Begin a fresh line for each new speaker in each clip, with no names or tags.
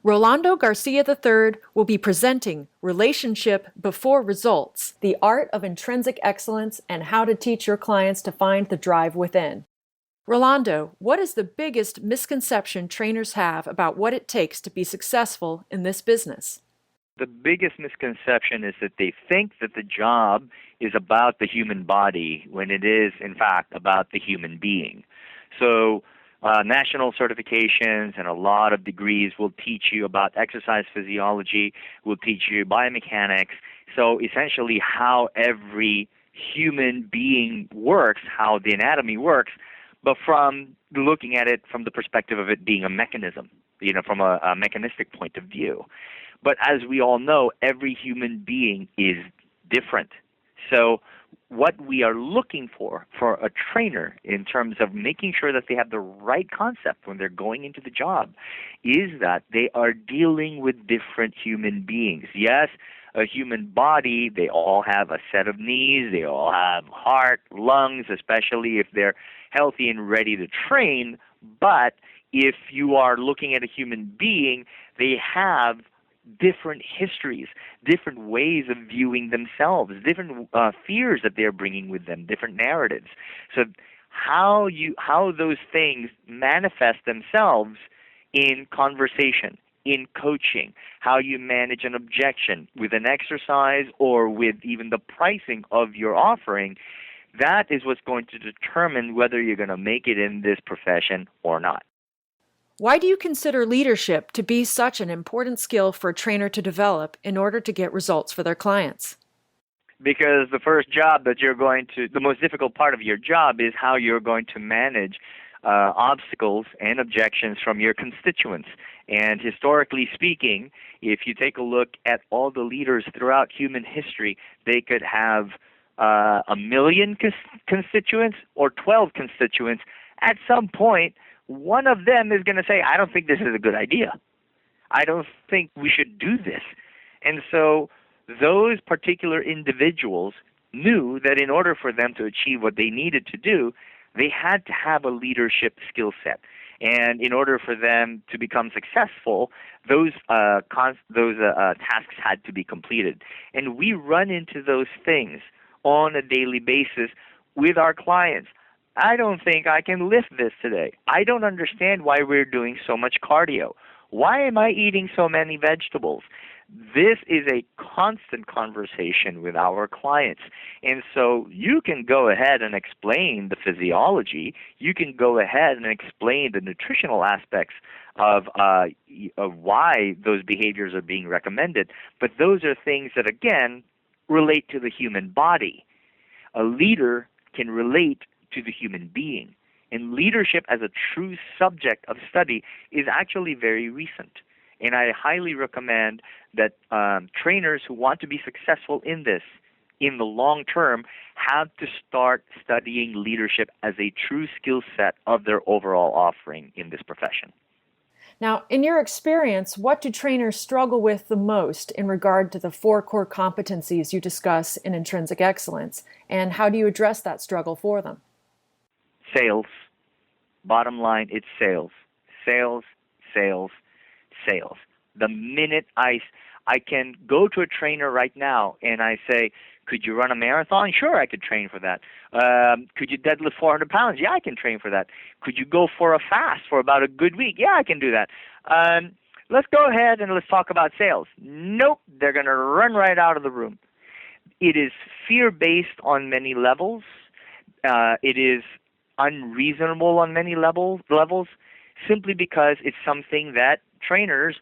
Rolando Garcia III will be presenting Relationship Before Results, the art of intrinsic excellence and how to teach your clients to find the drive within. Rolando, what is the biggest misconception trainers have about what it takes to be successful in this business?
The biggest misconception is that they think that the job is about the human body when it is, in fact, about the human being. So national certifications and a lot of degrees will teach you about exercise physiology, will teach you biomechanics, so essentially how every human being works, how the anatomy works, but from looking at it from the perspective of it being a mechanism, from a mechanistic point of view. But as we all know, every human being is different. So what we are looking for a trainer in terms of making sure that they have the right concept when they're going into the job is that they are dealing with different human beings. Yes, a human body, they all have a set of knees, they all have heart, lungs, especially if they're healthy and ready to train. But if you are looking at a human being, they have different histories, different ways of viewing themselves, different fears that they're bringing with them, different narratives. So how those things manifest themselves in conversation, in coaching, how you manage an objection with an exercise or with even the pricing of your offering, that is what's going to determine whether you're going to make it in this profession or not.
Why do you consider leadership to be such an important skill for a trainer to develop in order to get results for their clients?
Because the most difficult part of your job is how you're going to manage obstacles and objections from your constituents. And historically speaking, if you take a look at all the leaders throughout human history, they could have 1 million constituents or 12 constituents. At some point, one of them is going to say, I don't think this is a good idea. I don't think we should do this. And so those particular individuals knew that in order for them to achieve what they needed to do, they had to have a leadership skill set. And in order for them to become successful, those tasks had to be completed. And we run into those things on a daily basis with our clients. I don't think I can lift this today. I don't understand why we're doing so much cardio. Why am I eating so many vegetables? This is a constant conversation with our clients. And so you can go ahead and explain the physiology. You can go ahead and explain the nutritional aspects of why those behaviors are being recommended. But those are things that, again, relate to the human body. A leader can relate to the human being. And leadership as a true subject of study is actually very recent. And I highly recommend that trainers who want to be successful in this in the long term have to start studying leadership as a true skill set of their overall offering in this profession.
Now, in your experience, what do trainers struggle with the most in regard to the 4 core competencies you discuss in intrinsic excellence, and how do you address that struggle for them?
Sales. Bottom line, it's sales. Sales, sales, sales. The minute I can go to a trainer right now and I say, could you run a marathon? Sure, I could train for that. Could you deadlift 400 pounds? Yeah, I can train for that. Could you go for a fast for about a good week? Yeah, I can do that. Let's go ahead and let's talk about sales. Nope, they're going to run right out of the room. It is fear-based on many levels. It is unreasonable on many levels, simply because it's something that trainers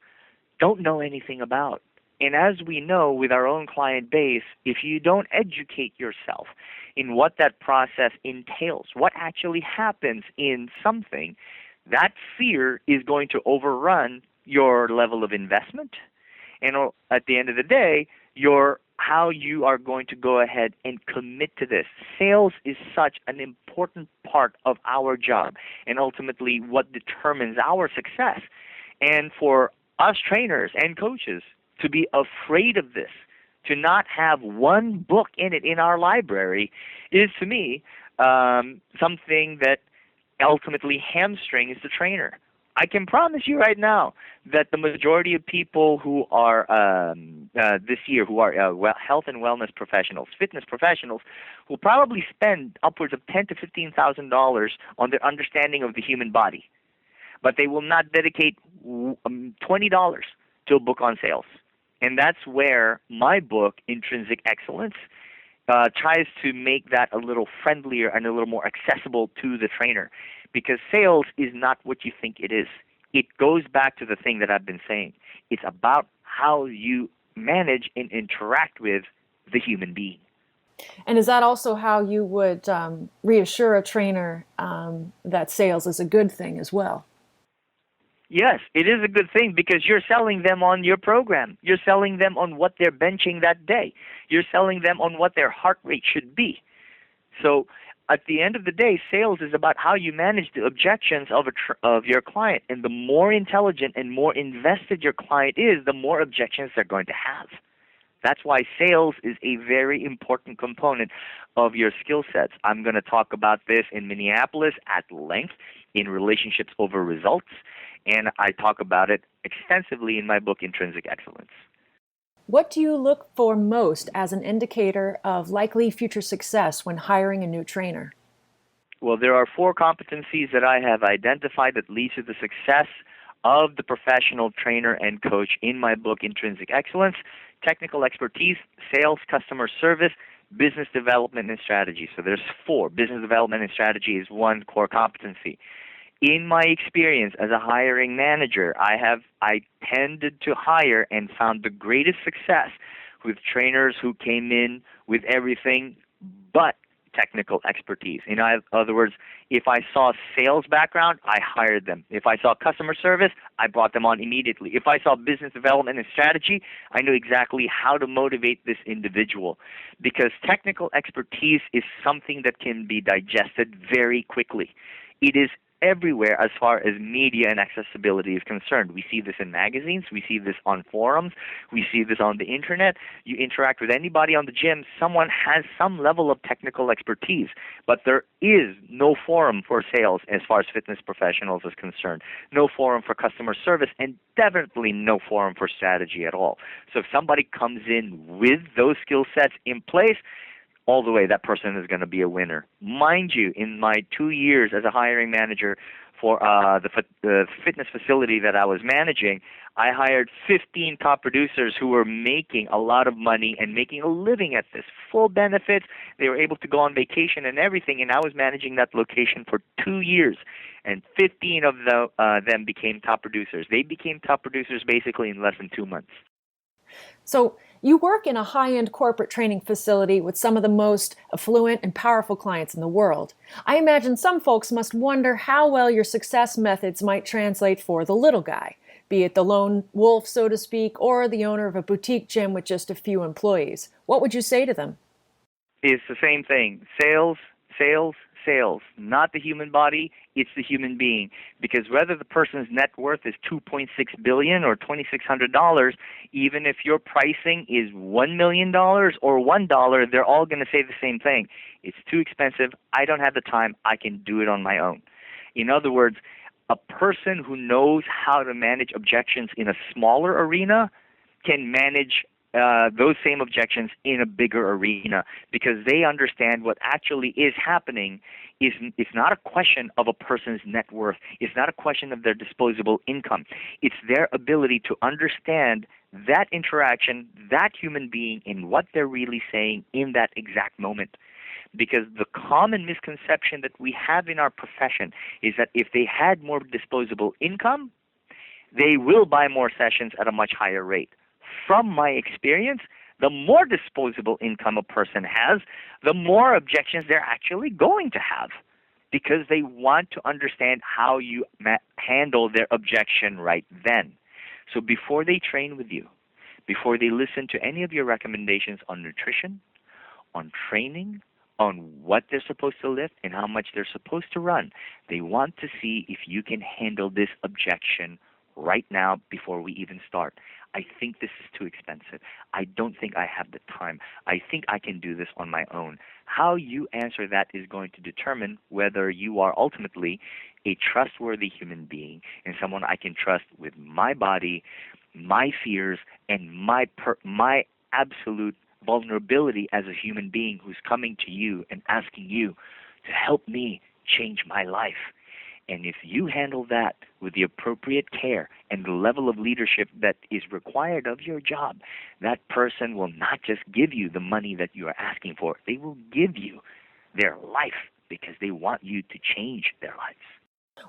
don't know anything about. And as we know with our own client base, if you don't educate yourself in what that process entails, what actually happens in something, that fear is going to overrun your level of investment. And at the end of the day, how you are going to go ahead and commit to this. Sales is such an important part of our job and ultimately what determines our success. And for us trainers and coaches to be afraid of this, to not have one book in it in our library, is to me something that ultimately hamstrings the trainer. I can promise you right now that the majority of people who are this year, who are health and wellness professionals, fitness professionals, will probably spend upwards of $10,000 to $15,000 on their understanding of the human body, but they will not dedicate $20 to a book on sales. And that's where my book, Intrinsic Excellence, tries to make that a little friendlier and a little more accessible to the trainer, because sales is not what you think it is. It goes back to the thing that I've been saying. It's about how you manage and interact with the human being.
And is that also how you would reassure a trainer that sales is a good thing as well?
Yes, it is a good thing, because you're selling them on your program. You're selling them on what they're benching that day. You're selling them on what their heart rate should be. So at the end of the day, sales is about how you manage the objections of your client. And the more intelligent and more invested your client is, the more objections they're going to have. That's why sales is a very important component of your skill sets. I'm going to talk about this in Minneapolis at length in Relationships Over Results, and I talk about it extensively in my book, Intrinsic Excellence.
What do you look for most as an indicator of likely future success when hiring a new trainer?
Well, there are 4 competencies that I have identified that lead to the success of the professional trainer and coach in my book, Intrinsic Excellence: technical expertise, sales, customer service, business development, and strategy. So there's 4. Business development and strategy is 1 core competency. In my experience as a hiring manager, I tended to hire and found the greatest success with trainers who came in with everything but technical expertise. In other words, if I saw sales background, I hired them. If I saw customer service, I brought them on immediately. If I saw business development and strategy, I knew exactly how to motivate this individual, because technical expertise is something that can be digested very quickly. It is everywhere as far as media and accessibility is concerned. We see this in magazines, we see this on forums, we see this on the internet. You interact with anybody on the gym, someone has some level of technical expertise, but there is no forum for sales as far as fitness professionals is concerned, no forum for customer service, and definitely no forum for strategy at all. So if somebody comes in with those skill sets in place, all the way, that person is going to be a winner. Mind you, in my 2 years as a hiring manager for the fitness facility that I was managing, I hired 15 top producers who were making a lot of money and making a living at this, full benefits. They were able to go on vacation and everything, and I was managing that location for 2 years. And 15 of them became top producers. They became top producers basically in less than 2 months.
So you work in a high-end corporate training facility with some of the most affluent and powerful clients in the world. I imagine some folks must wonder how well your success methods might translate for the little guy, be it the lone wolf, so to speak, or the owner of a boutique gym with just a few employees. What would you say to them?
It's the same thing. Sales, sales, sales. Not the human body, it's the human being. Because whether the person's net worth is $2.6 billion or $2,600, even if your pricing is $1 million or $1, they're all going to say the same thing. It's too expensive. I don't have the time. I can do it on my own. In other words, a person who knows how to manage objections in a smaller arena can manage those same objections in a bigger arena, because they understand what actually is happening is it's not a question of a person's net worth. It's not a question of their disposable income. It's their ability to understand that interaction, that human being, and what they're really saying in that exact moment. Because the common misconception that we have in our profession is that if they had more disposable income, they will buy more sessions at a much higher rate. From my experience, the more disposable income a person has, the more objections they're actually going to have, because they want to understand how you handle their objection right then. So before they train with you, before they listen to any of your recommendations on nutrition, on training, on what they're supposed to lift and how much they're supposed to run, they want to see if you can handle this objection right now before we even start. I think this is too expensive. I don't think I have the time. I think I can do this on my own. How you answer that is going to determine whether you are ultimately a trustworthy human being and someone I can trust with my body, my fears, and my absolute vulnerability as a human being who's coming to you and asking you to help me change my life. And if you handle that with the appropriate care and the level of leadership that is required of your job, that person will not just give you the money that you are asking for. They will give you their life because they want you to change their lives.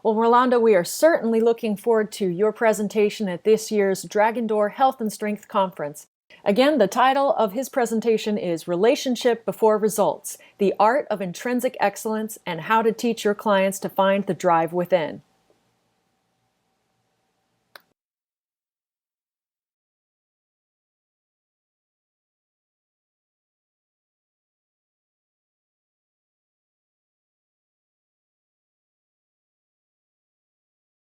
Well, Rolando, we are certainly looking forward to your presentation at this year's Dragon Door Health and Strength Conference. Again, the title of his presentation is Relationship Before Results, the Art of Intrinsic Excellence and How to Teach Your Clients to Find the Drive Within.